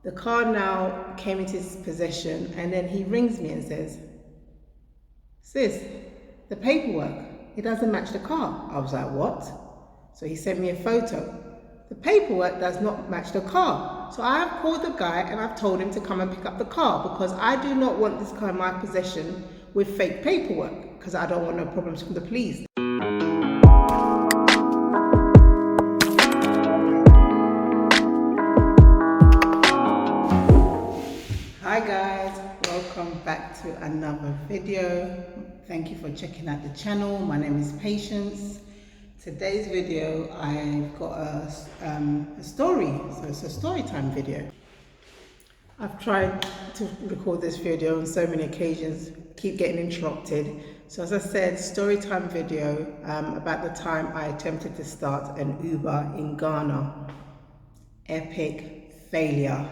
The car now came into his possession, and then he rings me and says, "Sis, the paperwork, it doesn't match the car." I was like, "What?" So he sent me a photo. The paperwork does not match the car. So I have called the guy and I've told him to come and pick up the car, because I do not want this car in my possession with fake paperwork, because I don't want no problems from the police. Hi guys, welcome back to another video. Thank you for checking out the channel. My name is Patience. Today's video, I've got a story, so it's a story time video. I've tried to record this video on so many occasions, keep getting interrupted. So as I said, story time video about the time I attempted to start an Uber in Ghana. Epic failure.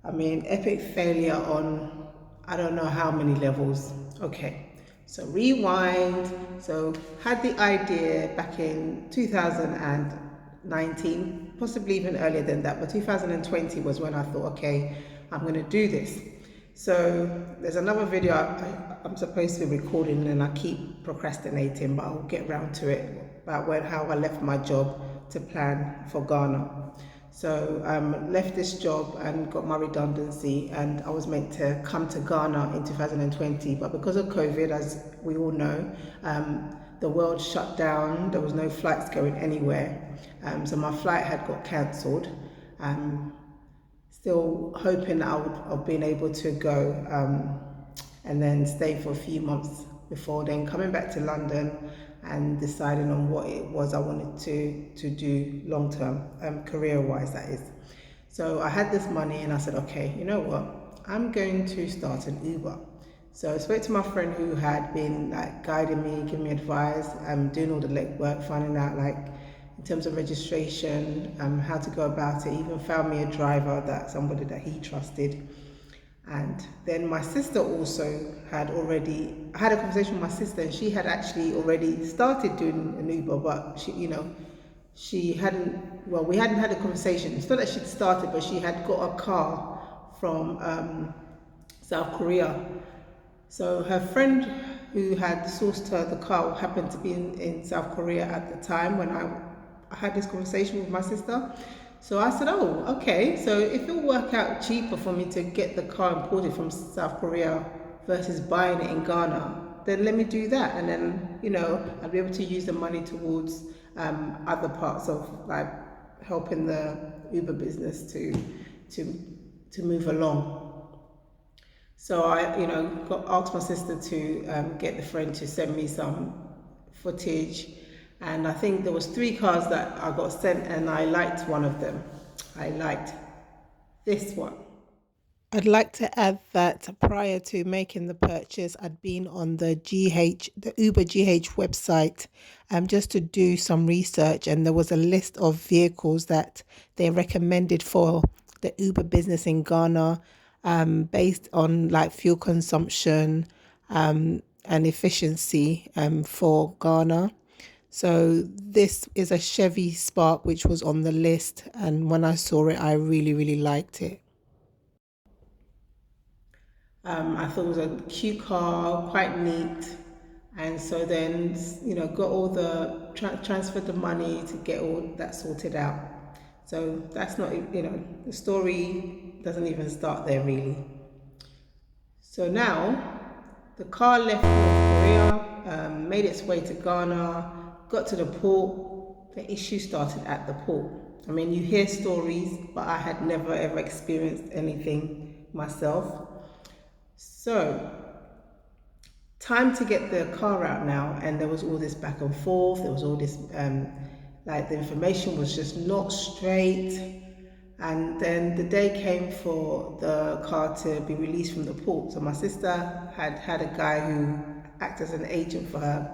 I mean, epic failure on I don't know how many levels. Okay, so rewind. So had the idea back in 2019, possibly even earlier than that, but 2020 was when I thought, okay, I'm going to do this. So there's another video I'm supposed to be recording and I keep procrastinating, but I'll get around to it, about how I left my job to plan for Ghana. So left this job and got my redundancy, and I was meant to come to Ghana in 2020, but because of COVID, as we all know, the world shut down. There was no flights going anywhere, so my flight had got cancelled. Still hoping that I would have been able to go and then stay for a few months before then coming back to London and deciding on what it was I wanted to do long term, career wise that is. So I had this money and I said, okay, you know what, I'm going to start an Uber. So I spoke to my friend who had been like guiding me, giving me advice, doing all the legwork, finding out like in terms of registration, how to go about it. Even found me a driver, somebody that he trusted. And then my sister also had already, I had a conversation with my sister, and she had actually already started doing an Uber, but she hadn't, well, we hadn't had a conversation. It's not that she'd started, but she had got a car from South Korea. So her friend who had sourced her the car happened to be in South Korea at the time when I had this conversation with my sister. So I said, oh, okay, so if it'll work out cheaper for me to get the car imported from South Korea versus buying it in Ghana, then let me do that. And then, I'll be able to use the money towards other parts of like helping the Uber business to move along. So I, asked my sister to get the friend to send me some footage, and I think there was 3 cars that I got sent, and I liked one of them. I liked this one. I'd like to add that prior to making the purchase, I'd been on the Uber GH website just to do some research, and there was a list of vehicles that they recommended for the Uber business in Ghana, based on like fuel consumption and efficiency for Ghana. So this is a Chevy Spark, which was on the list, and when I saw it, I really, really liked it. I thought it was a cute car, quite neat, and so then got all the transferred the money to get all that sorted out. So that's not, the story doesn't even start there really. So now the car left North Korea, made its way to Ghana, got to the port. The issue started at the port. I mean, you hear stories, but I had never ever experienced anything myself. So, time to get the car out now, and there was all this back and forth. There was all this, like the information was just not straight. And then the day came for the car to be released from the port. So my sister had a guy who acted as an agent for her,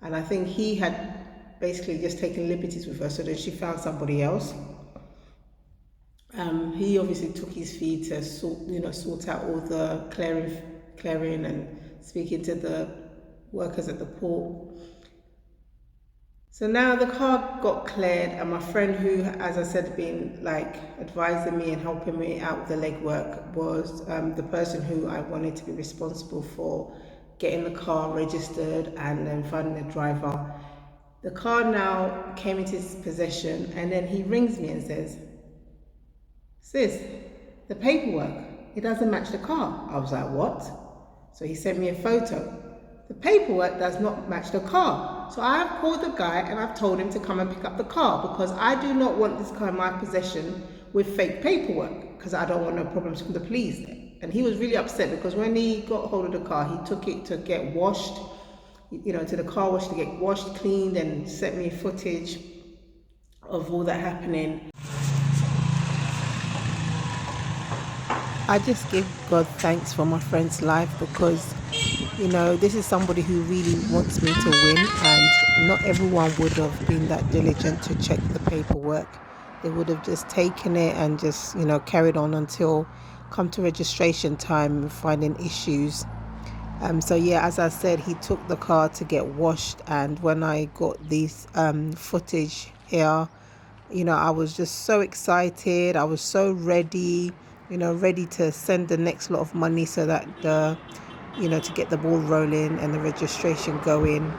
and I think he had basically just taken liberties with her. So then she found somebody else. He obviously took his fee to sort out all the clearing and speaking to the workers at the port. So now the car got cleared, and my friend, who, as I said, been like advising me and helping me out with the legwork, was the person who I wanted to be responsible for getting the car registered and then finding a driver. The car now came into his possession, and then he rings me and says, "Sis, the paperwork, it doesn't match the car." I was like, "What?" So he sent me a photo. The paperwork does not match the car. So I have called the guy and I've told him to come and pick up the car, because I do not want this car in my possession with fake paperwork, because I don't want no problems from the police. And he was really upset, because when he got hold of the car, he took it to get washed, to the car wash to get washed, cleaned, and sent me footage of all that happening. I just give God thanks for my friend's life, because, this is somebody who really wants me to win, and not everyone would have been that diligent to check the paperwork. They would have just taken it and just, carried on until come to registration time, finding issues. So yeah, as I said, he took the car to get washed, and when I got this footage here, I was just so excited. I was so ready, ready to send the next lot of money so that to get the ball rolling and the registration going.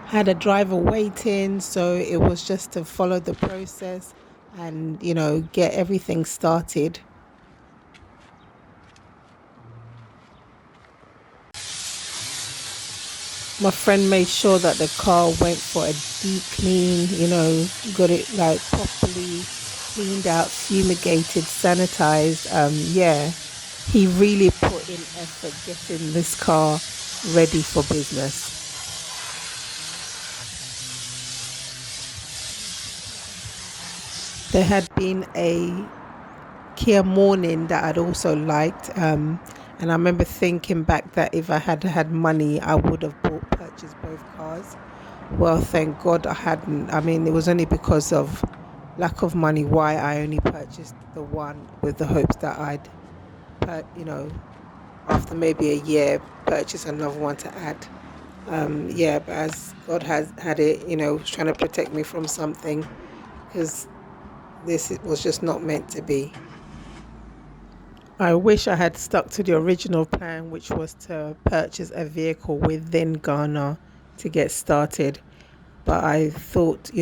Had a driver waiting, so it was just to follow the process and, get everything started. My friend made sure that the car went for a deep clean, got it like properly cleaned out, fumigated, sanitized. Yeah, he really put in effort getting this car ready for business. There had been a Kia Morning that I'd also liked, and I remember thinking back that if I had had money, I would have purchased both cars. Well, thank God I hadn't. I mean, it was only because of lack of money why I only purchased the one, with the hopes that I'd, after maybe a year, purchase another one to add. Yeah, but as God has had it, was trying to protect me from something, because this was just not meant to be. I wish I had stuck to the original plan, which was to purchase a vehicle within Ghana to get started. But I thought,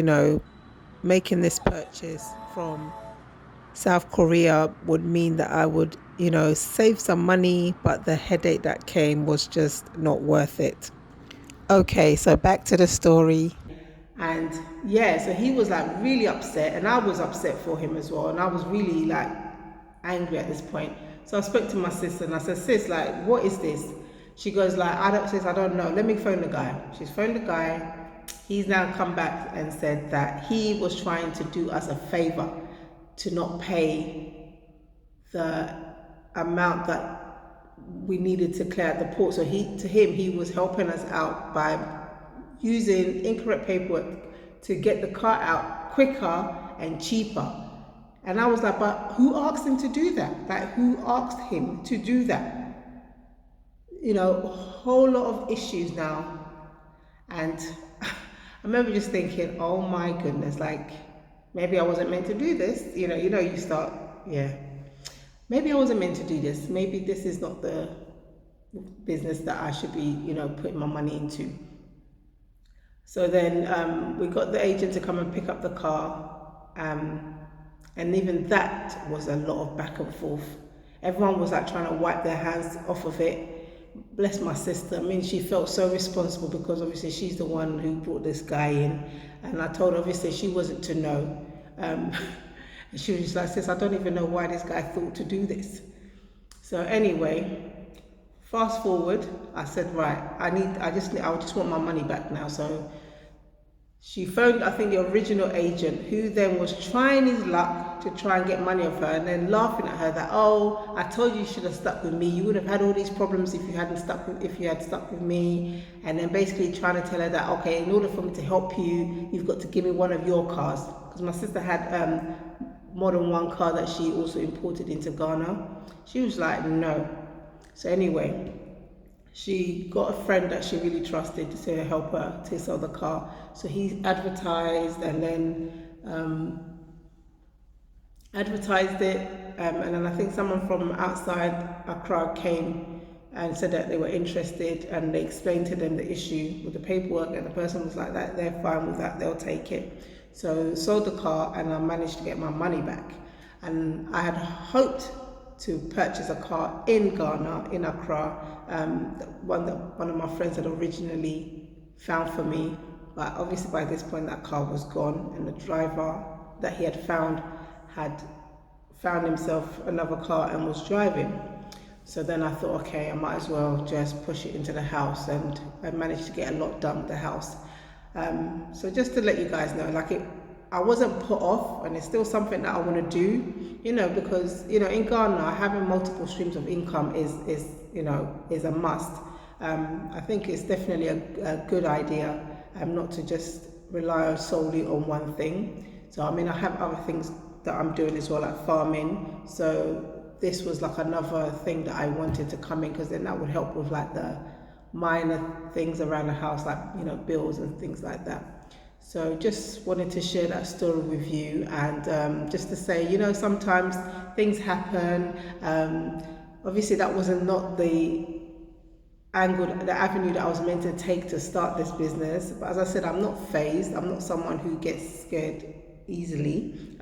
making this purchase from South Korea would mean that I would, save some money, but the headache that came was just not worth it. Okay, so back to the story. And yeah, so he was like really upset, and I was upset for him as well. And I was really like angry at this point. So I spoke to my sister and I said, "Sis, like, what is this?" She goes like, I don't know. Let me phone the guy." She's phoned the guy. He's now come back and said that he was trying to do us a favor to not pay the amount that we needed to clear at the port. So he was helping us out by using incorrect paperwork to get the car out quicker and cheaper. And I was like, but who asked him to do that? Like, who asked him to do that? A whole lot of issues now. And I remember just thinking, oh my goodness, like, maybe I wasn't meant to do this. You start, yeah. Maybe I wasn't meant to do this. Maybe this is not the business that I should be, putting my money into. So then we got the agent to come and pick up the car, and even that was a lot of back and forth. Everyone was like trying to wipe their hands off of it. Bless my sister. I mean, she felt so responsible, because obviously she's the one who brought this guy in, and I told her obviously she wasn't to know. And she was just like, "Sis, I don't even know why this guy thought to do this." So anyway, fast forward, I said, right, I just want my money back now. So she phoned, I think, the original agent, who then was trying his luck to try and get money off her, and then laughing at her that, "Oh, I told you should have stuck with me. You would have had all these problems if you had stuck with me." And then basically trying to tell her that, okay, in order for me to help you, you've got to give me one of your cars, because my sister had more than one car that she also imported into Ghana. She was like, no. So anyway, she got a friend that she really trusted to help her to sell the car. So he advertised, and then advertised it, and then I think someone from outside Accra came and said that they were interested, and they explained to them the issue with the paperwork, and the person was like, that they're fine with that, they'll take it. So sold the car, and I managed to get my money back. And I had hoped to purchase a car in Ghana, in Accra, one that one of my friends had originally found for me. But obviously by this point that car was gone, and the driver that he had found himself another car and was driving. So then I thought, okay, I might as well just push it into the house, and I managed to get a lot done with the house. So just to let you guys know, I wasn't put off, and it's still something that I want to do, because, in Ghana, having multiple streams of income is a must. I think it's definitely a good idea, not to just rely solely on one thing. So, I mean, I have other things that I'm doing as well, like farming. So this was like another thing that I wanted to come in, because then that would help with like the minor things around the house, like, bills and things like that. So just wanted to share that story with you, and just to say, sometimes things happen. Obviously that wasn't not the avenue that I was meant to take to start this business. But as I said, I'm not phased. I'm not someone who gets scared easily.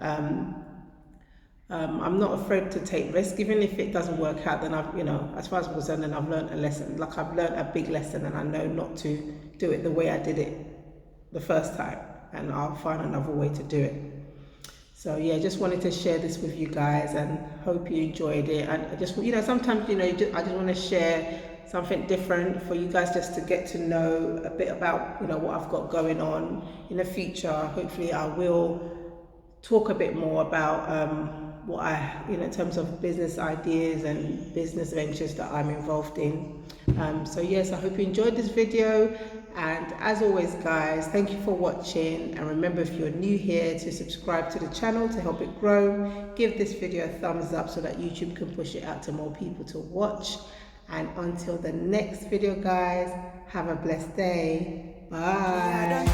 I'm not afraid to take risks, even if it doesn't work out. Then as far as I'm concerned, then I've learned a lesson. Like, I've learned a big lesson, and I know not to do it the way I did it the first time, and I'll find another way to do it. So yeah, just wanted to share this with you guys, and hope you enjoyed it. And I just, sometimes, I just want to share something different for you guys, just to get to know a bit about, what I've got going on in the future. Hopefully I will talk a bit more about what in terms of business ideas and business ventures that I'm involved in. So yes, I hope you enjoyed this video, and as always guys, thank you for watching, and remember, if you're new here, to subscribe to the channel to help it grow. Give this video a thumbs up so that YouTube can push it out to more people to watch. And until the next video guys, have a blessed day. Bye.